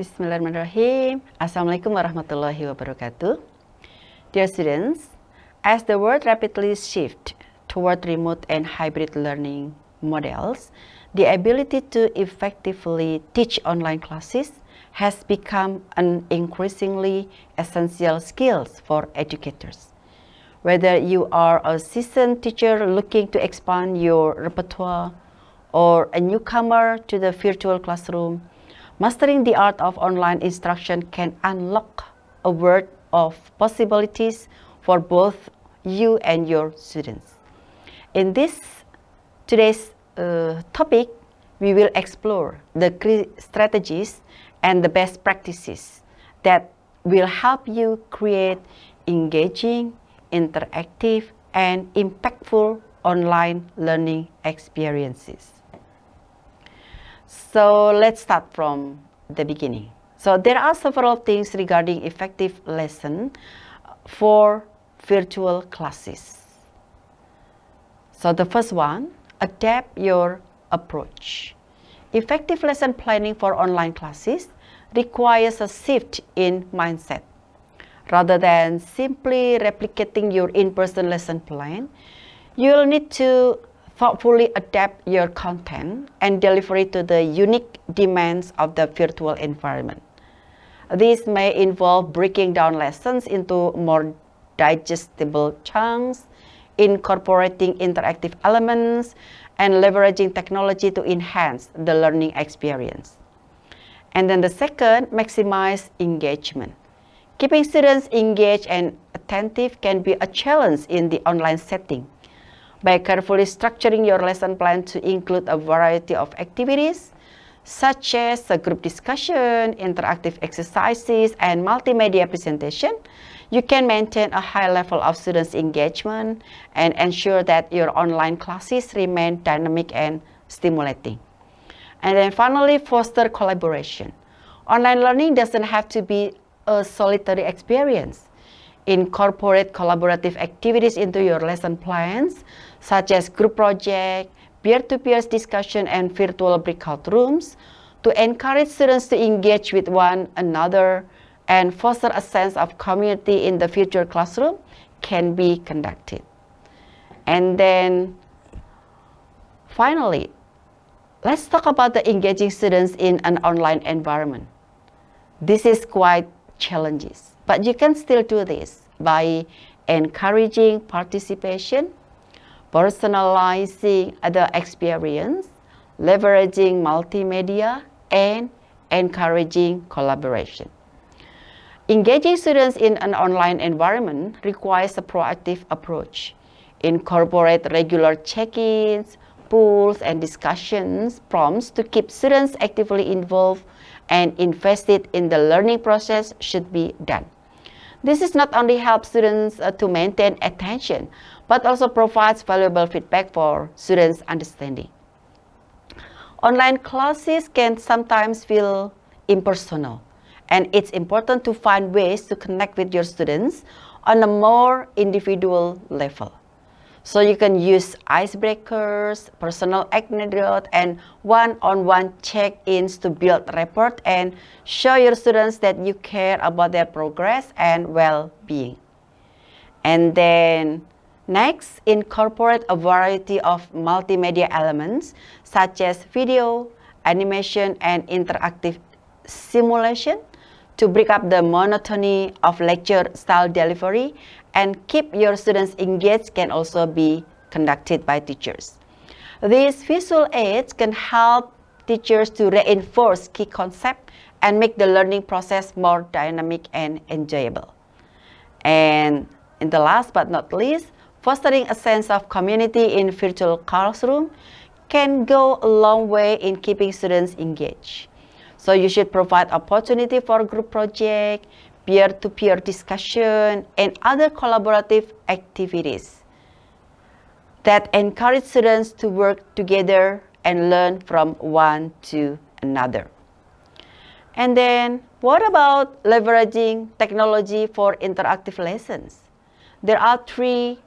Bismillahirrahmanirrahim. Assalamualaikum warahmatullahi wabarakatuh. Dear students, as the world rapidly shifts toward remote and hybrid learning models, the ability to effectively teach online classes has become an increasingly essential skill for educators. Whether you are a seasoned teacher looking to expand your repertoire or a newcomer to the virtual classroom, mastering the art of online instruction can unlock a world of possibilities for both you and your students. In today's topic, we will explore the strategies and the best practices that will help you create engaging, interactive, and impactful online learning experiences. So let's start from the beginning. So there are several things regarding effective lesson for virtual classes. So the first one, adapt your approach. Effective lesson planning for online classes requires a shift in mindset. Rather than simply replicating your in-person lesson plan, you'll need to thoughtfully adapt your content and delivery to the unique demands of the virtual environment. This may involve breaking down lessons into more digestible chunks, incorporating interactive elements, and leveraging technology to enhance the learning experience. And then the second, maximize engagement. Keeping students engaged and attentive can be a challenge in the online setting. By carefully structuring your lesson plan to include a variety of activities, such as a group discussion, interactive exercises, and multimedia presentation, you can maintain a high level of students' engagement and ensure that your online classes remain dynamic and stimulating. And then finally, foster collaboration. Online learning doesn't have to be a solitary experience. Incorporate collaborative activities into your lesson plans, such as group projects, peer-to-peer discussion, and virtual breakout rooms to encourage students to engage with one another and foster a sense of community in the future classroom can be conducted. And then finally, let's talk about the engaging students in an online environment. This is quite challenging, but you can still do this by encouraging participation, personalizing the experience, leveraging multimedia, and encouraging collaboration. Engaging students in an online environment requires a proactive approach. Incorporate regular check-ins, polls, and discussions prompts to keep students actively involved and invested in the learning process should be done. This is not only help students to maintain attention, but also provides valuable feedback for students' understanding. Online classes can sometimes feel impersonal, and it's important to find ways to connect with your students on a more individual level. So you can use icebreakers, personal anecdotes, and one-on-one check-ins to build rapport and show your students that you care about their progress and well-being. And then next, incorporate a variety of multimedia elements such as video, animation, and interactive simulation to break up the monotony of lecture-style delivery and keep your students engaged can also be conducted by teachers. These visual aids can help teachers to reinforce key concepts and make the learning process more dynamic and enjoyable. And in the last but not least, fostering a sense of community in virtual classroom can go a long way in keeping students engaged. So you should provide opportunity for group project, peer-to-peer discussion, and other collaborative activities that encourage students to work together and learn from one to another. And then, what about leveraging technology for interactive lessons? There are three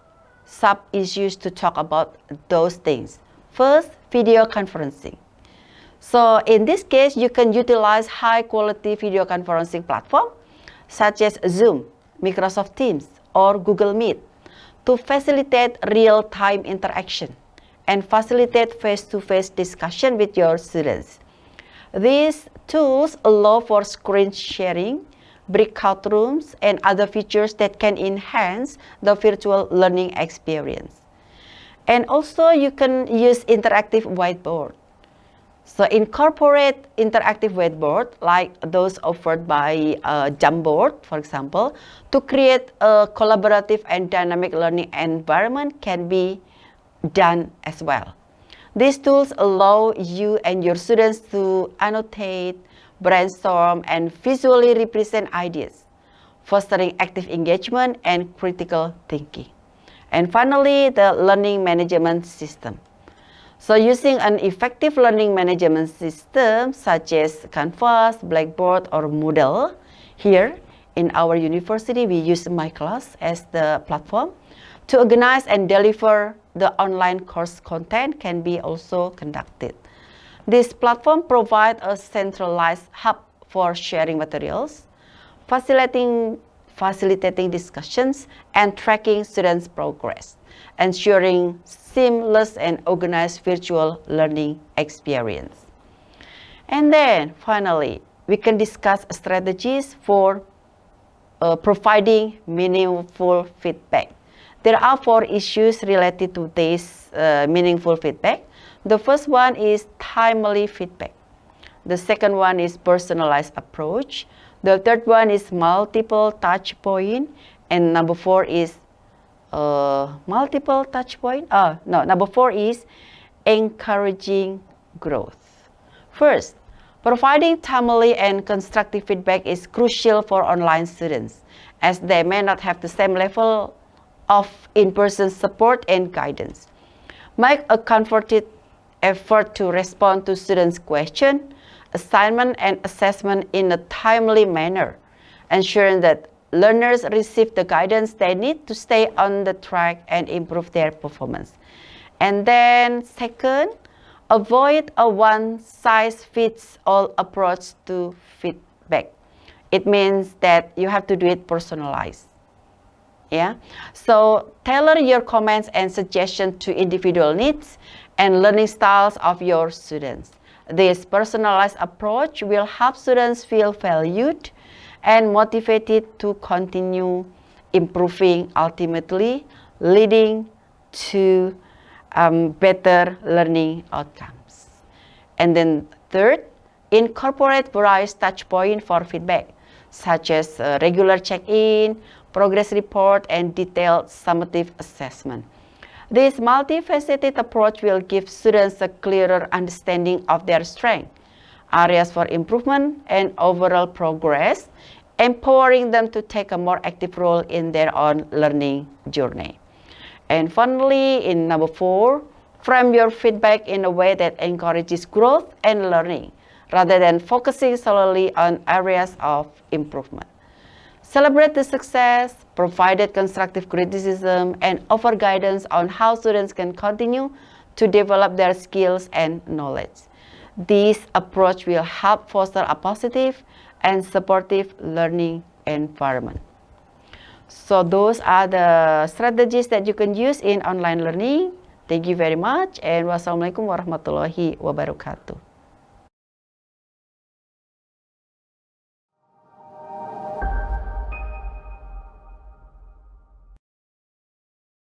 sub-issues to talk about those things. First, video conferencing. So in this case, you can utilize high-quality video conferencing platform such as Zoom, Microsoft Teams, or Google Meet to facilitate real-time interaction and facilitate face-to-face discussion with your students. These tools allow for screen sharing, breakout rooms, and other features that can enhance the virtual learning experience. And also you can use interactive whiteboard. So incorporate interactive whiteboard like those offered by Jamboard, for example, to create a collaborative and dynamic learning environment can be done as well. These tools allow you and your students to annotate, brainstorm, and visually represent ideas, fostering active engagement and critical thinking. And finally, the learning management system. So using an effective learning management system such as Canvas, Blackboard, or Moodle, here in our university we use MyClass as the platform to organize and deliver the online course content can be also conducted. This platform provides a centralized hub for sharing materials, facilitating discussions, and tracking students' progress, ensuring seamless and organized virtual learning experience. And then finally, we can discuss strategies for providing meaningful feedback. There are 4 issues related to this meaningful feedback. The first one is timely feedback. The second one is personalized approach. The third one is multiple touch point. And number 4 is multiple touch point. Number 4 is encouraging growth. First, providing timely and constructive feedback is crucial for online students, as they may not have the same level of in-person support and guidance. Make a concerted effort to respond to students' questions, assignment, and assessment in a timely manner, ensuring that learners receive the guidance they need to stay on the track and improve their performance. And then second, avoid a one-size-fits-all approach to feedback. It means that you have to do it personalized. Yeah, so tailor your comments and suggestions to individual needs and learning styles of your students. This personalized approach will help students feel valued and motivated to continue improving, ultimately leading to better learning outcomes. And then third, incorporate various touch points for feedback, such as regular check-in, progress report, and detailed summative assessment. This multifaceted approach will give students a clearer understanding of their strengths, areas for improvement, and overall progress, empowering them to take a more active role in their own learning journey. And finally, in number 4, frame your feedback in a way that encourages growth and learning, rather than focusing solely on areas of improvement. Celebrate the success, provide constructive criticism, and offer guidance on how students can continue to develop their skills and knowledge. This approach will help foster a positive and supportive learning environment. So those are the strategies that you can use in online learning. Thank you very much, and wassalamualaikum warahmatullahi wabarakatuh.